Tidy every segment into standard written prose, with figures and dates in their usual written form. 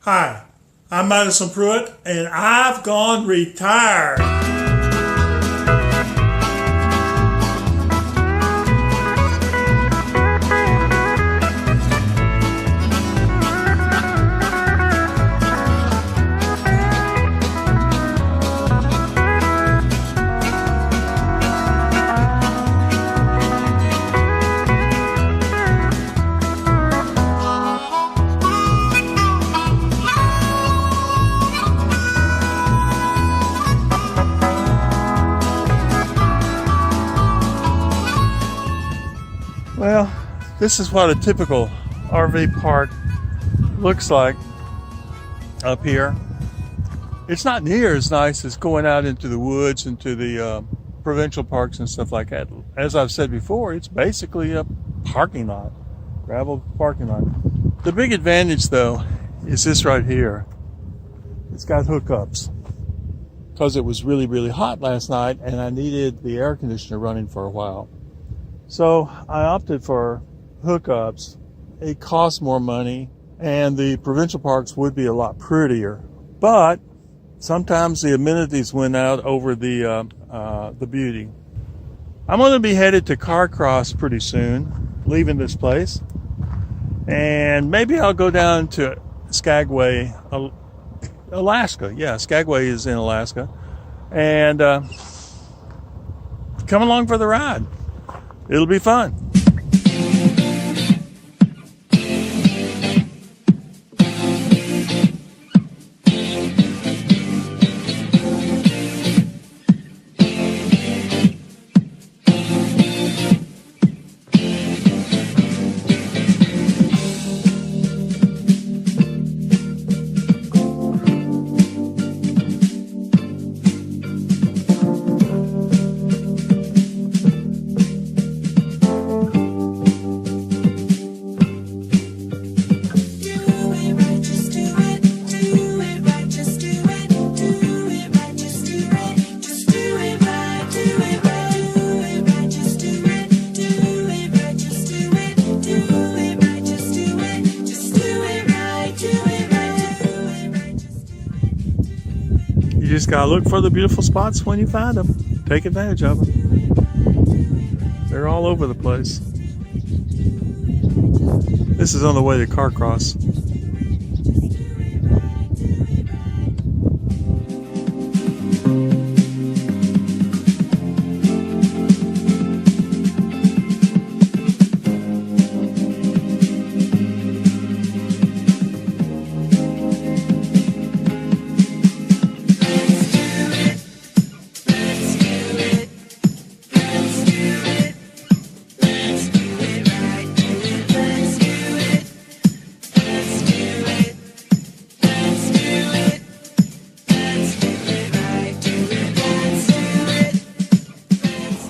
Hi, I'm Madison Pruitt, and I've gone retired. Well, this is what a typical RV park looks like up here. It's not near as nice as going out into the woods, into the provincial parks and stuff like that. As I've said before, it's basically a parking lot, gravel parking lot. The big advantage, though, is this right here. It's got hookups because it was really, really hot last night and I needed the air conditioner running for a while. So I opted for hookups. It costs more money and the provincial parks would be a lot prettier. But sometimes the amenities went out over the beauty. I'm going to be headed to Carcross pretty soon, leaving this place. And maybe I'll go down to Skagway, Alaska. Yeah, Skagway is in Alaska. And come along for the ride. It'll be fun. You just gotta look for the beautiful spots when you find them. Take advantage of them. They're all over the place. This is on the way to Carcross.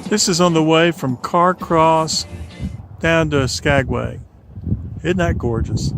This is on the way from Carcross down to Skagway. Isn't that gorgeous?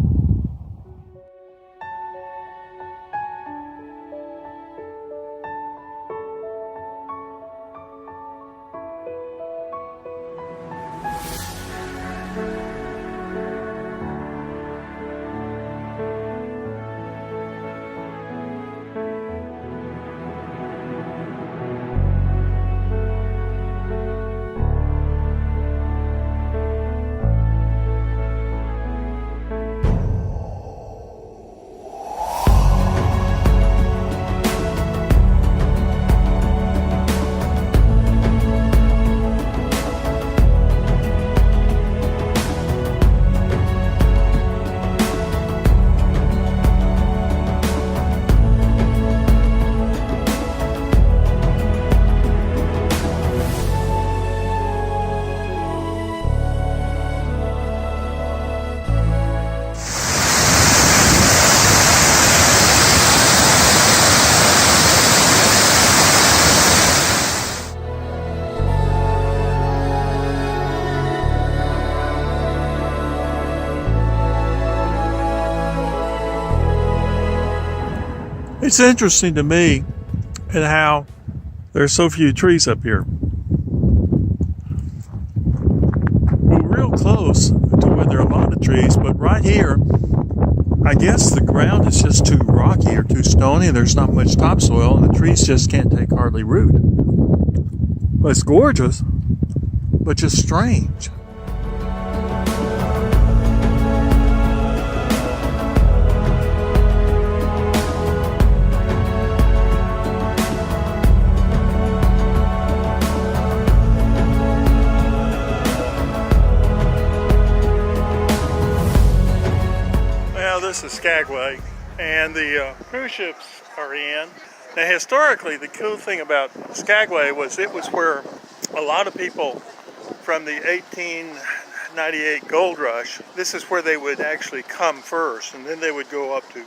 It's interesting to me and how there's so few trees up here. We're real close to where there are a lot of trees, but right here I guess the ground is just too rocky or too stony, and there's not much topsoil, and the trees just can't take hardly root. But it's gorgeous, but just strange. This is Skagway, and the cruise ships are in. Now, historically, the cool thing about Skagway was it was where a lot of people from the 1898 gold rush, this is where they would actually come first, and then they would go up to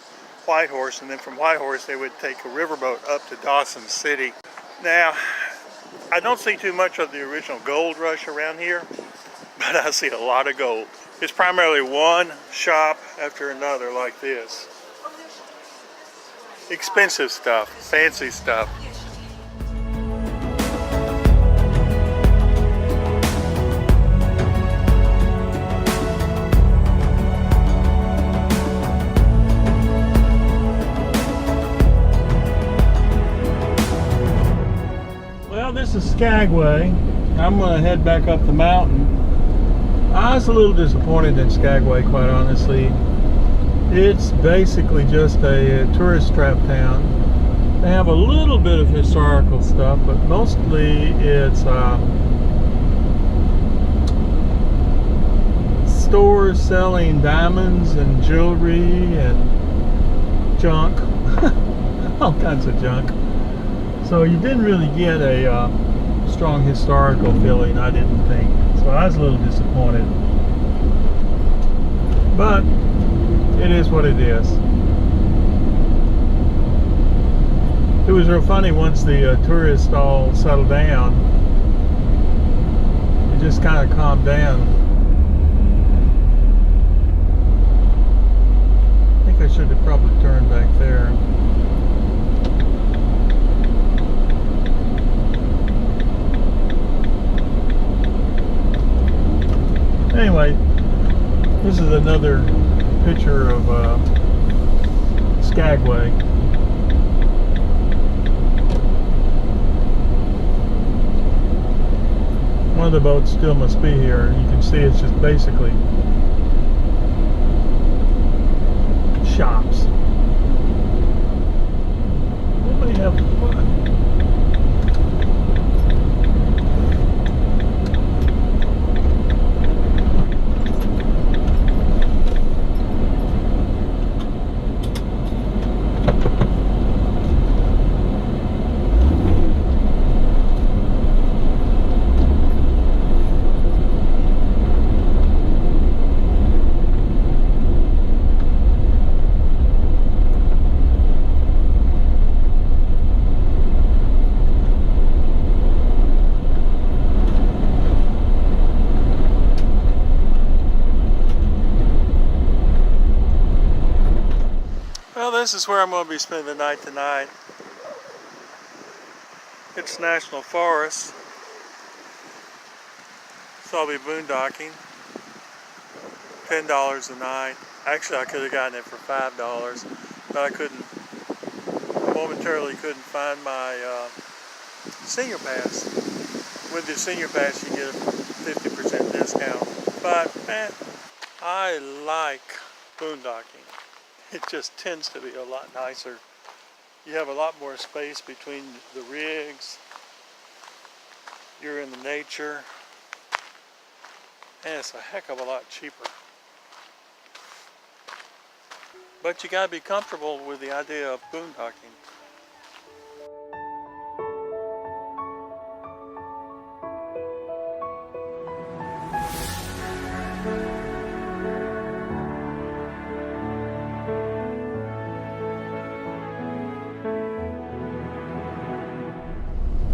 Whitehorse, and then from Whitehorse they would take a riverboat up to Dawson City. Now, I don't see too much of the original gold rush around here, but I see a lot of gold. It's primarily one shop after another like this. Expensive stuff, fancy stuff. Well, this is Skagway. I'm going to head back up the mountain. I was a little disappointed in Skagway, quite honestly. It's basically just a tourist trap town. They have a little bit of historical stuff, but mostly it's stores selling diamonds and jewelry and junk, all kinds of junk. So you didn't really get a strong historical feeling, I didn't think. So I was a little disappointed. But it is what it is. It was real funny once the tourists all settled down. It just kind of calmed down. I think I should have probably turned back there. Anyway, this is another picture of Skagway. One of the boats still must be here. You can see it's just basically shops. Nobody having fun. This is where I'm going to be spending the night tonight. It's National Forest, so I'll be boondocking. $10 a night. Actually, I could have gotten it for $5, but I couldn't. I momentarily couldn't find my senior pass. With the senior pass, you get a 50% discount. But man, I like boondocking. It just tends to be a lot nicer. You have a lot more space between the rigs. You're in the nature. And it's a heck of a lot cheaper. But you gotta be comfortable with the idea of boondocking.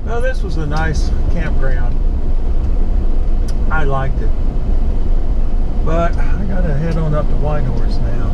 Well, this was a nice campground. I liked it. But I gotta head on up to Whitehorse now.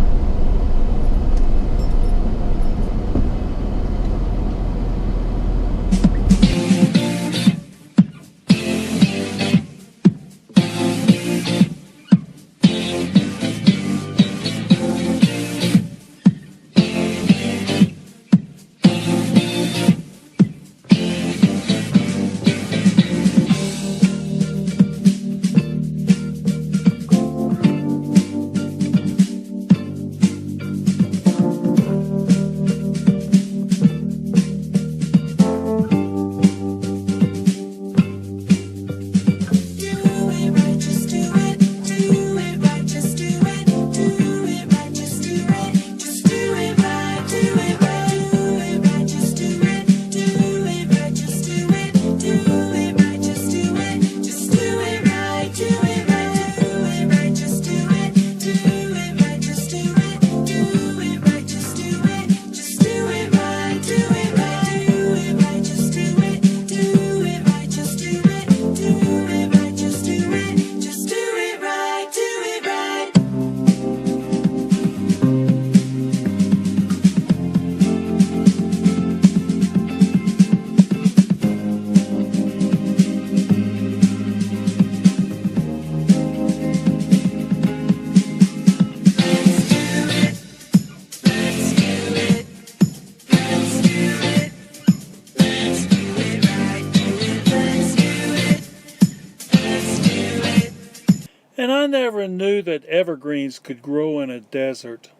never knew that evergreens could grow in a desert.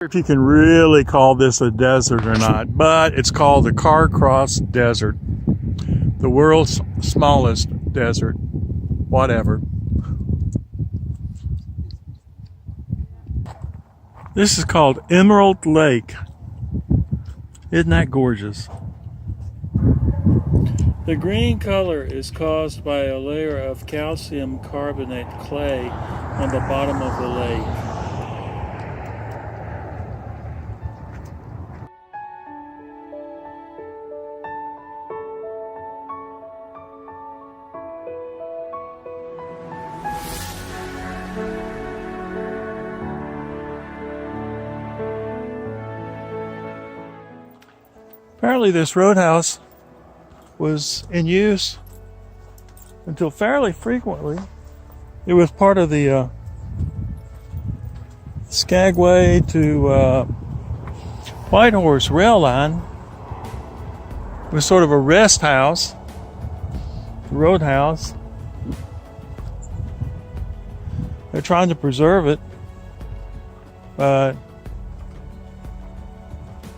If you can really call this a desert or not, but it's called the Carcross Desert, the world's smallest desert, whatever. This is called Emerald Lake. Isn't that gorgeous? The green color is caused by a layer of calcium carbonate clay on the bottom of the lake. Apparently this roadhouse was in use until fairly frequently. It was part of the Skagway to Whitehorse rail line. It was sort of a rest house, roadhouse. They're trying to preserve it, but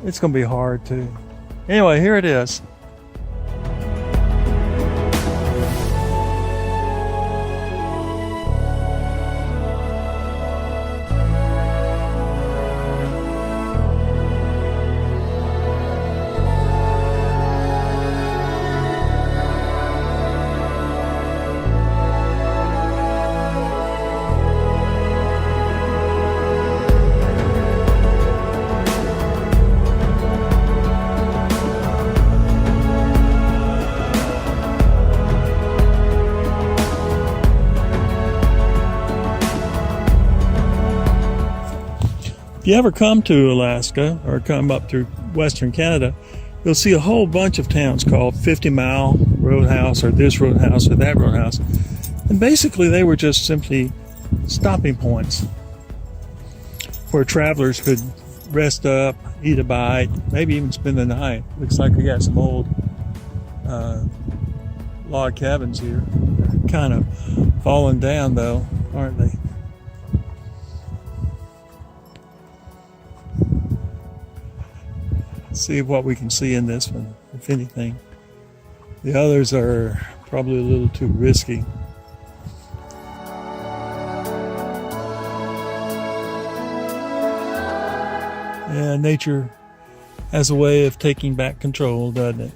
it's going to be hard too. Anyway, here it is. If you ever come to Alaska or come up through Western Canada, you'll see a whole bunch of towns called 50 Mile Roadhouse or this roadhouse or that roadhouse. And basically they were just simply stopping points where travelers could rest up, eat a bite, maybe even spend the night. Looks like we got some old log cabins here. They're kind of falling down though, aren't they? See what we can see in this one, if anything. The others are probably a little too risky. Yeah, nature has a way of taking back control, doesn't it?